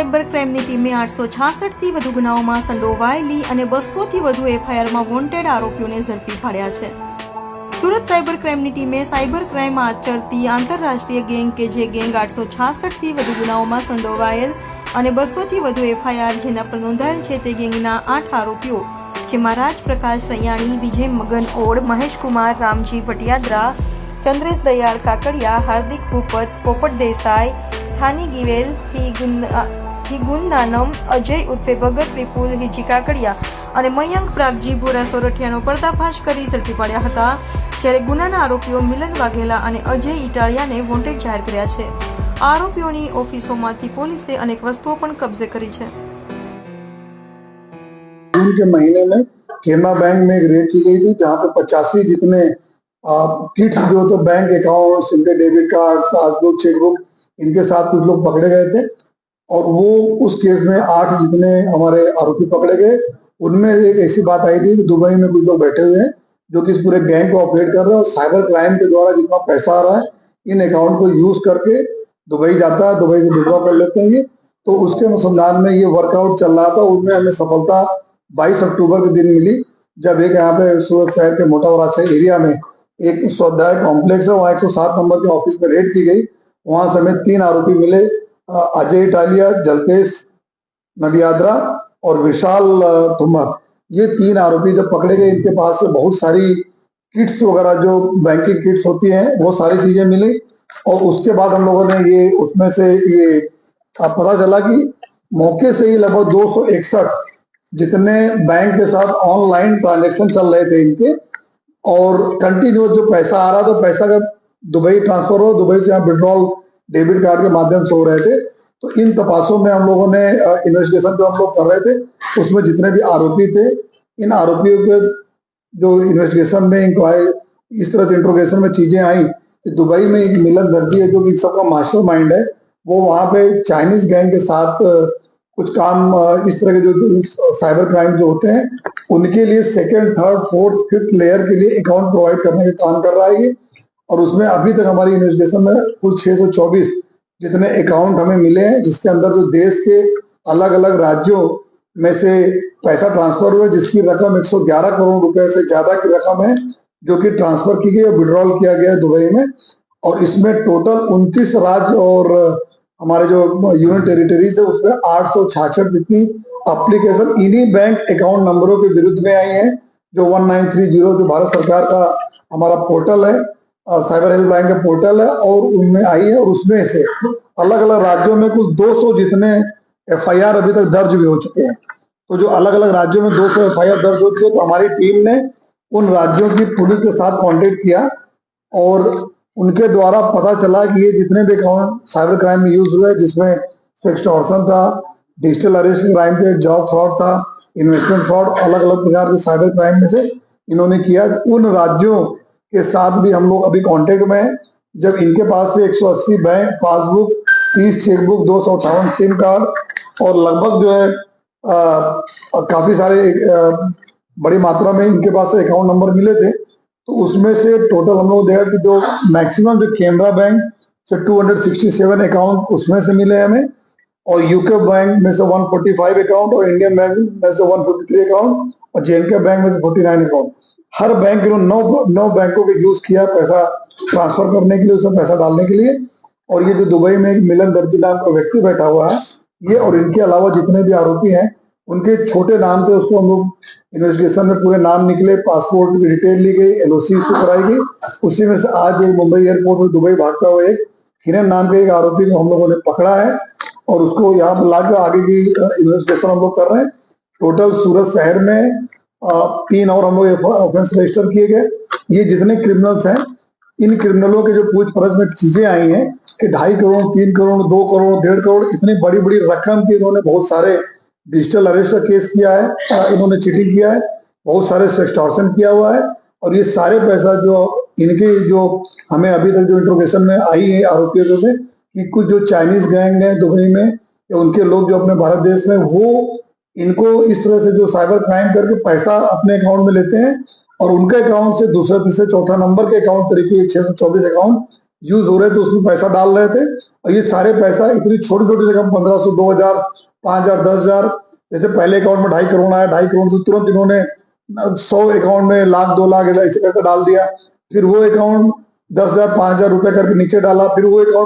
Cyber ક્રાઇમની ટીમે 866થી વધુ ગુનાઓમાં સંડોવાયેલી અને 200થી વધુ એફઆઈઆરમાં વોન્ટેડ આરોપીઓને ઝડપી પાડ્યા છે. સુરત સાયબર ક્રાઇમની ટીમે સાયબર ક્રાઇમ આચરતી આંતરરાષ્ટ્રીય ગેંગ કે જે ગેંગ 866થી વધુ ગુનાઓમાં સંડોવાયેલ અને 200થી વધુ એફઆઈઆર જેના પર નોંધાયેલ છે તે ગેંગના 8 આરોપીઓ જેમાં રાજપ્રકાશ રૈયાણી, વિજય મગન ઓડ, મહેશ કુમાર રામજી ભટિયાદ્રા, ચંદ્રેશ દયાળ કાકડિયા, હાર્દિક ભૂપત, પોપટ દેસાઈ, થાની ગિવેલ, થીગુંદાનમ, અજય ઉર્ફે ભગત વિપુલ હિજી કાકડિયા અને મયંક પ્રાગજી ભોરા સોરઠિયાનો પર્દાફાશ કરી ઝડપી પાડ્યા હતા. જ્યારે ગુનાના આરોપીઓ મિલન વાઘેલા અને અજય ઇટાળિયાને વોન્ટેડ જાહેર કર્યા છે. આરોપીઓની ઓફિસોમાંથી પોલીસે अनेक वस्तुओं पर कब्जे करी है. जून के महीने में केमा बैंक में एक रेड की गई थी जहां पे 85 जितने किट्स जो तो बैंक अकाउंट, उनके डेबिट कार्ड, पासबुक, चेकबुक इनके साथ कुछ लोग पकड़े गए थे और वो उस केस में 8 जितने हमारे आरोपी पकड़े गए. उनमें एक ऐसी बात आई थी कि दुबई में कुछ लोग बैठे हुए हैं जो कि इस पूरे गैंग को ऑपरेट कर रहे हैं और साइबर क्राइम के द्वारा जितना पैसा आ रहा है इन अकाउंट को यूज करके दुबई जाता है, दुबई से विड्रॉ कर लेते हैं ये. तो उसके अनुसंधान में ये वर्कआउट चल रहा था. उसमें हमें सफलता 22 अक्टूबर के दिन मिली जब एक यहाँ पे सूरत शहर के मोटा वराछा एरिया में एक स्वाध्याय कॉम्प्लेक्स है, वहाँ 107 नंबर के ऑफिस में रेड की गई. वहां से हमें 3 आरोपी मिले, अजय इटालिया, जल्पेश नडियाद्रा और विशाल तुमर. ये 3 आरोपी जब पकड़े गए इनके पास से बहुत सारी किट्स वगैरह जो बैंकिंग किट्स होती हैं वो सारी चीजें मिली और उसके बाद हम लोगों ने ये उसमें से ये पता चला कि मौके से ही लगभग 261 जितने बैंक के साथ ऑनलाइन ट्रांजैक्शन चल रहे थे इनके और कंटिन्यूस जो पैसा आ रहा था, पैसा का दुबई ट्रांसफर हो, दुबई से यहाँ विड्रॉल डेबिट कार्ड के माध्यम से हो रहे थे. तो इन तपासों में हम लोगों ने इन्वेस्टिगेशन जो हम लोग कर रहे थे उसमें जितने भी आरोपी थे इन आरोपियों के जो इन्वेस्टिगेशन में इंक्वायरी इस तरह से इंट्रोगेशन में चीजें आई कि दुबई में एक मिलन दर्जी है जो कि सबका मास्टरमाइंड है. वो वहां पे चाइनीज गैंग के साथ कुछ काम इस तरह के जो साइबर क्राइम जो होते हैं उनके लिए 2nd, 3rd, 4th, 5th layer के लिए अकाउंट प्रोवाइड करने का काम कर रहा है ये. और उसमें अभी तक हमारी इन्वेस्टिगेशन में कुल 624 जितने अकाउंट हमें मिले हैं जिसके अंदर जो देश के अलग अलग राज्यों में से पैसा ट्रांसफर हुआ जिसकी रकम 111 करोड़ रुपए से ज्यादा की रकम है जो कि ट्रांसफर की गई और विड्रॉल किया गया है दुबई में. और इसमें टोटल 29 राज्य और हमारे जो यूनियन टेरिटरीज है उसमें 866 जितनी एप्लीकेशन इन्हीं बैंक अकाउंट नंबरों के विरुद्ध में आई है जो 1930 जो भारत सरकार का हमारा पोर्टल है, साइबर हेल्पलाइन का पोर्टल है और उनमें आई है. और उसमें से अलग अलग राज्यों में कुछ 200 जितने एफआईआर अभी तक दर्ज भी हो चुके हैं. तो जो अलग अलग राज्यों में 200 एफआईआर दर्ज हो चुके हैं तो हमारी टीम ने उन राज्यों की पुलिस के साथ कांटेक्ट किया और उनके द्वारा पता चला कि ये जितने भी अकाउंट साइबर क्राइम में यूज हुए जिसमें सेक्सटॉर्शन था, डिजिटल अरेस्ट क्राइम थे, जॉब फ्रॉड था, इन्वेस्टमेंट फ्रॉड, अलग अलग प्रकार के साइबर क्राइम में से इन्होंने किया. उन राज्यों के साथ भी हम लोग अभी कांटेक्ट में हैं. जब इनके पास से 180 bank passbook, 30 chequebook, 258 SIM card और लगभग जो है काफी सारे बड़ी मात्रा में इनके पास से अकाउंट नंबर मिले थे. तो उसमें से टोटल हम लोग देखा कि जो मैक्सिमम जो केनरा बैंक से 267 अकाउंट उसमें से मिले हमें और यूके बैंक में से 145 अकाउंट और इंडियन बैंक में से 153 अकाउंट और जेएनके बैंक में से 49 अकाउंट. हर बैंक ने 9 बैंकों के यूज किया पैसा ट्रांसफर करने के लिए, उसमें पैसा डालने के लिए. और ये जो दुबई में एक मिलन दर्जी नाम का व्यक्ति बैठा हुआ है ये और इनके अलावा जितने भी आरोपी हैं उनके छोटे नाम थे उसको हम लोग इन्वेस्टिगेशन में पूरे नाम निकले, पासपोर्ट की डिटेल ली गई, एलओसी इशू कराई गई. उसी में से आज एक मुंबई एयरपोर्ट में दुबई भागता हुआ एक हिरन नाम के एक आरोपी को हम लोगों ने पकड़ा है और उसको यहाँ पर लाकर आगे की इन्वेस्टिगेशन हम लोग कर रहे हैं. टोटल सूरत शहर में 3 और हम लोग ऑफेंस रजिस्टर किए गए. ये जितने क्रिमिनल्स हैं इन क्रिमिनलों के जो पूछपरछ में चीजें आई हैं कि 2.5 करोड़, 3 करोड़, 2 करोड़, 1.5 करोड़ इतनी बड़ी बड़ी रकम की इन्होंने बहुत सारे डिजिटल अरेस्ट का केस किया है, इन्होंने चीटिंग किया है, बहुत सारे सेक्सटॉर्शन किया हुआ है. और ये सारे पैसा जो इनके जो हमें अभी तक जो इंट्रोगेशन में आई है आरोपियों में कि कुछ जो चाइनीज गैंग है दुबई में या उनके लोग जो अपने भारत देश में वो इनको इस तरह से जो साइबर क्राइम करके पैसा अपने अकाउंट में लेते हैं और उनके अकाउंट से दूसरे, तीसरे, चौथा नंबर के अकाउंट तरीके 624 अकाउंट यूज हो रहे थे उसमें पैसा डाल रहे थे, और ये सारे पैसा इतनी छोटी छोटी रकम 1500, 2000, 5000, 10,000, जैसे पहले अकाउंट में 2.5 करोड़ आया, 2.5 करोड़ से तुरंत इन्होंने 100 अकाउंट में 1 लाख, 2 लाख ऐसे करके डाल दिया। फिर वो अकाउंट 10,000, 5,000 रुपए करके नीचे डाला, फिर वो अकाउंट